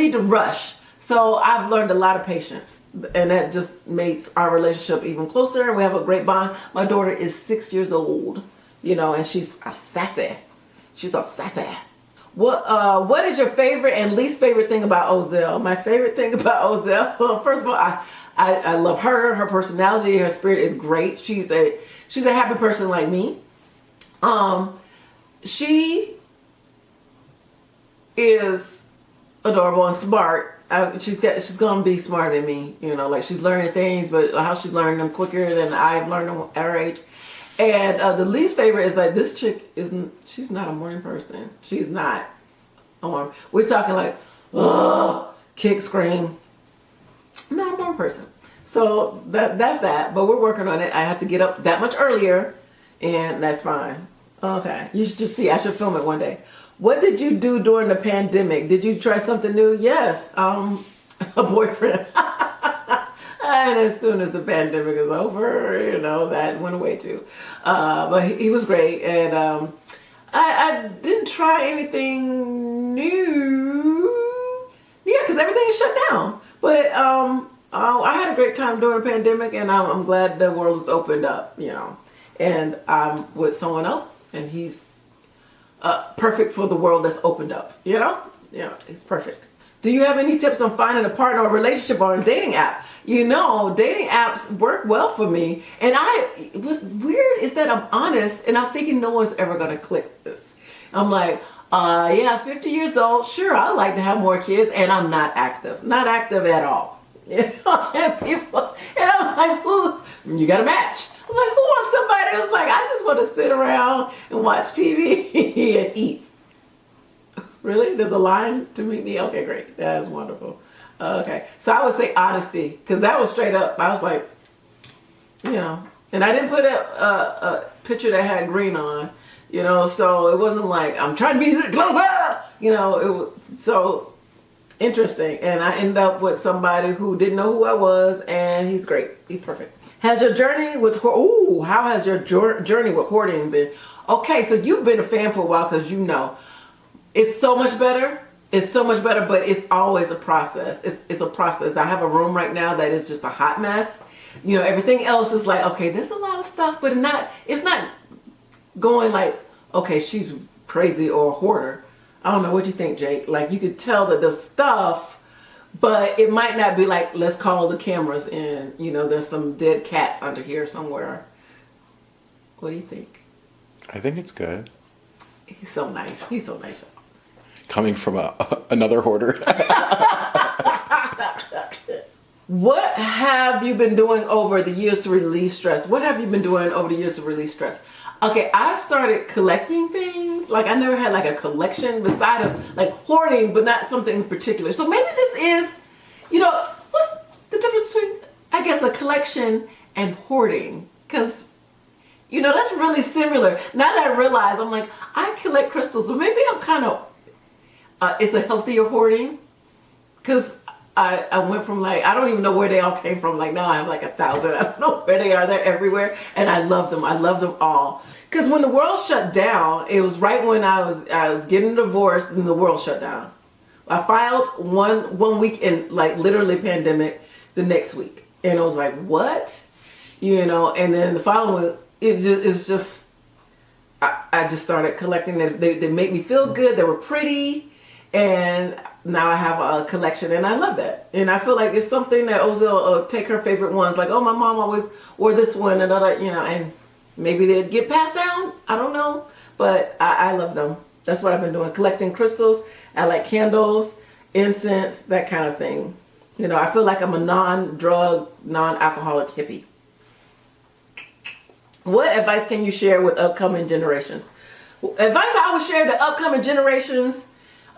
need to rush. So I've learned a lot of patience, and that just makes our relationship even closer, and we have a great bond. My daughter is 6 years old, and she's a sassy. She's a sassy. What is your favorite and least favorite thing about GloZell? My favorite thing about GloZell, well, first of all, I love her. Her personality, her spirit is great. She's a happy person like me. She is adorable and smart. She's gonna be smarter than me, like she's learning things, but how she's learning them quicker than I've learned them at her age. And the least favorite is like this chick she's not a morning person. She's not. We're talking like, kick, scream. I'm not a morning person. So that's that. But we're working on it. I have to get up that much earlier, and that's fine. Okay, you should just see. I should film it one day. What did you do during the pandemic? Did you try something new? Yes, a boyfriend. And as soon as the pandemic is over, that went away too. But he was great, and I didn't try anything new. Yeah, because everything is shut down. But I had a great time during the pandemic, and I'm glad the world has opened up. And I'm with someone else, and he's perfect for the world that's opened up. Yeah, it's perfect. Do you have any tips on finding a partner or relationship on a dating app? Dating apps work well for me. And what's weird is that I'm honest, and I'm thinking no one's ever going to click this. I'm like, 50 years old. Sure, I'd like to have more kids, and I'm not active at all. And I'm like, ooh, you got a match. I'm like, who wants somebody who's like, I just want to sit around and watch TV and eat? Really? There's a line to meet me? Okay, great. That is wonderful. Okay. So I would say honesty, because that was straight up. I was like, and I didn't put a picture that had green on, so it wasn't like, I'm trying to be closer. It was so interesting. And I ended up with somebody who didn't know who I was, and he's great. He's perfect. How has your journey with journey with hoarding been? Okay, so you've been a fan for a while, because it's so much better. It's so much better, but it's always a process. It's a process. I have a room right now that is just a hot mess. Everything else is like, okay, there's a lot of stuff, but it's not going like, okay, she's crazy or a hoarder. I don't know. What do you think, Jake? Like, you could tell that the stuff, but it might not be like, let's call the cameras in. There's some dead cats under here somewhere. What do you think? I think it's good. He's so nice. He's so nice. Coming from another hoarder. What have you been doing over the years to relieve stress? Okay, I've started collecting things. Like, I never had like a collection beside of like hoarding, but not something in particular. So maybe this is, what's the difference between, I guess, a collection and hoarding? Because that's really similar. Now that I realize, I'm like, I collect crystals, so maybe I'm kind of, it's a healthier hoarding. Because I went from like, I don't even know where they all came from. Like, now I have like 1,000. I don't know where they are. They're everywhere. And I love them. I love them all. Because when the world shut down, it was right when I was getting divorced, and the world shut down. I filed one week in, like, literally pandemic, the next week. And I was like, what? And then the following week, it's just I just started collecting them. They make me feel good. They were pretty. And now I have a collection, and I love that. And I feel like it's something that GloZell will take her favorite ones. Like, oh, my mom always wore this one, and and maybe they'd get passed down. I don't know. But I love them. That's what I've been doing. Collecting crystals. I like candles, incense, that kind of thing. I feel like I'm a non-drug, non-alcoholic hippie. What advice can you share with upcoming generations? Advice I would share to upcoming generations.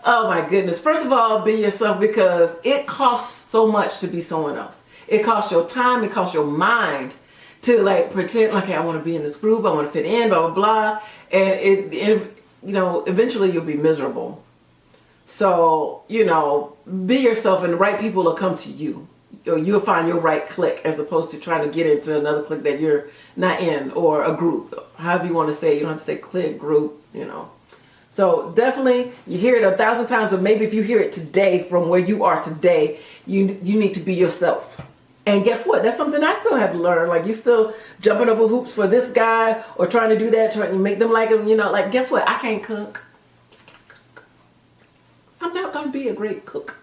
Oh my goodness. First of all, be yourself, because it costs so much to be someone else. It costs your time. It costs your mind to like pretend, okay, I want to be in this group. I want to fit in, blah, blah, blah. And eventually you'll be miserable. So, be yourself, and the right people will come to you. You'll find your right clique, as opposed to trying to get into another clique that you're not in, or a group, however you want to say it. You don't have to say clique, group, So definitely, you hear it 1,000 times, but maybe if you hear it today from where you are today, you need to be yourself. And guess what? That's something I still have to learn. Like, you still jumping over hoops for this guy or trying to do that, trying to make them like him. You know, like, guess what? I can't cook. I'm not going to be a great cook.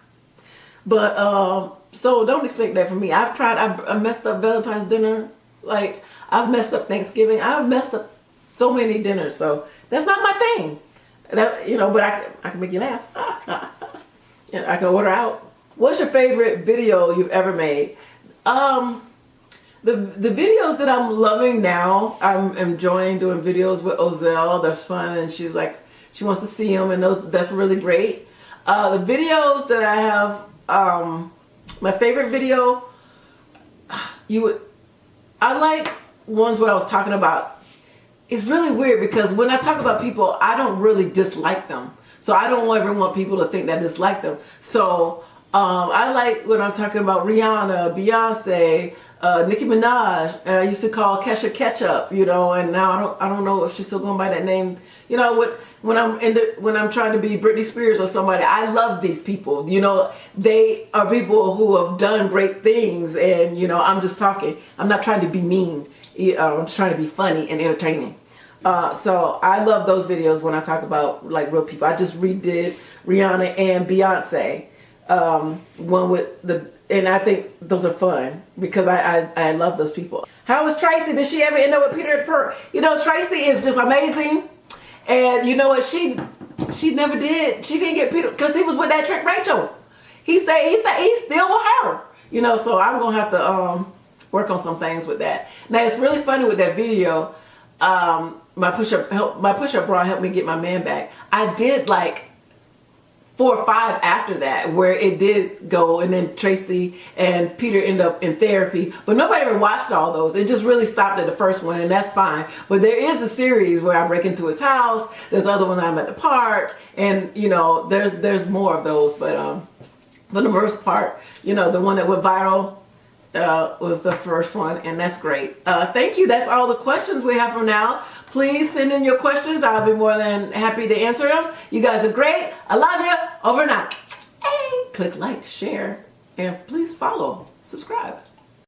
But, so don't expect that from me. I've tried, I messed up Valentine's dinner. Like, I've messed up Thanksgiving. I've messed up so many dinners. So that's not my thing. That, you know, but I can make you laugh. I can order out. What's your favorite video you've ever made? The videos that I'm loving now, I'm enjoying doing videos with GloZell. That's fun, and she's like, she wants to see them, and that's really great. The videos that I have, my favorite video, I like ones where I was talking about. It's really weird because when I talk about people, I don't really dislike them. So I don't ever want people to think that I dislike them. So I like when I'm talking about Rihanna, Beyonce, Nicki Minaj. I used to call Kesha Ketchup, you know, and now I don't know if she's still going by that name. You know, when I'm trying to be Britney Spears or somebody, I love these people. You know, they are people who have done great things, and you know, I'm just talking. I'm not trying to be mean. I'm just trying to be funny and entertaining. So I love those videos when I talk about like real people. I just redid Rihanna and Beyonce. One with and I think those are fun because I love those people. How was Tracy? Did she ever end up with Peter Purr? You know, Tracy is just amazing. And you know what? She never did. She didn't get Peter because he was with that trick Rachel. He's still with her. You know, so I'm gonna have to work on some things with that. Now it's really funny with that video. My push-up bra helped me get my man back. I did like 4 or 5 after that where it did go, and then Tracy and Peter end up in therapy, but nobody ever watched all those. It just really stopped at the first one, and that's fine. But there is a series where I break into his house. There's other ones I'm at the park, and you know, there's more of those. But for the most part, you know, the one that went viral was the first one, and that's great. Thank you. That's all the questions we have for now. Please send in your questions. I'll be more than happy to answer them. You guys are great. I love you. Over and out. Hey, click like, share, and please follow, subscribe.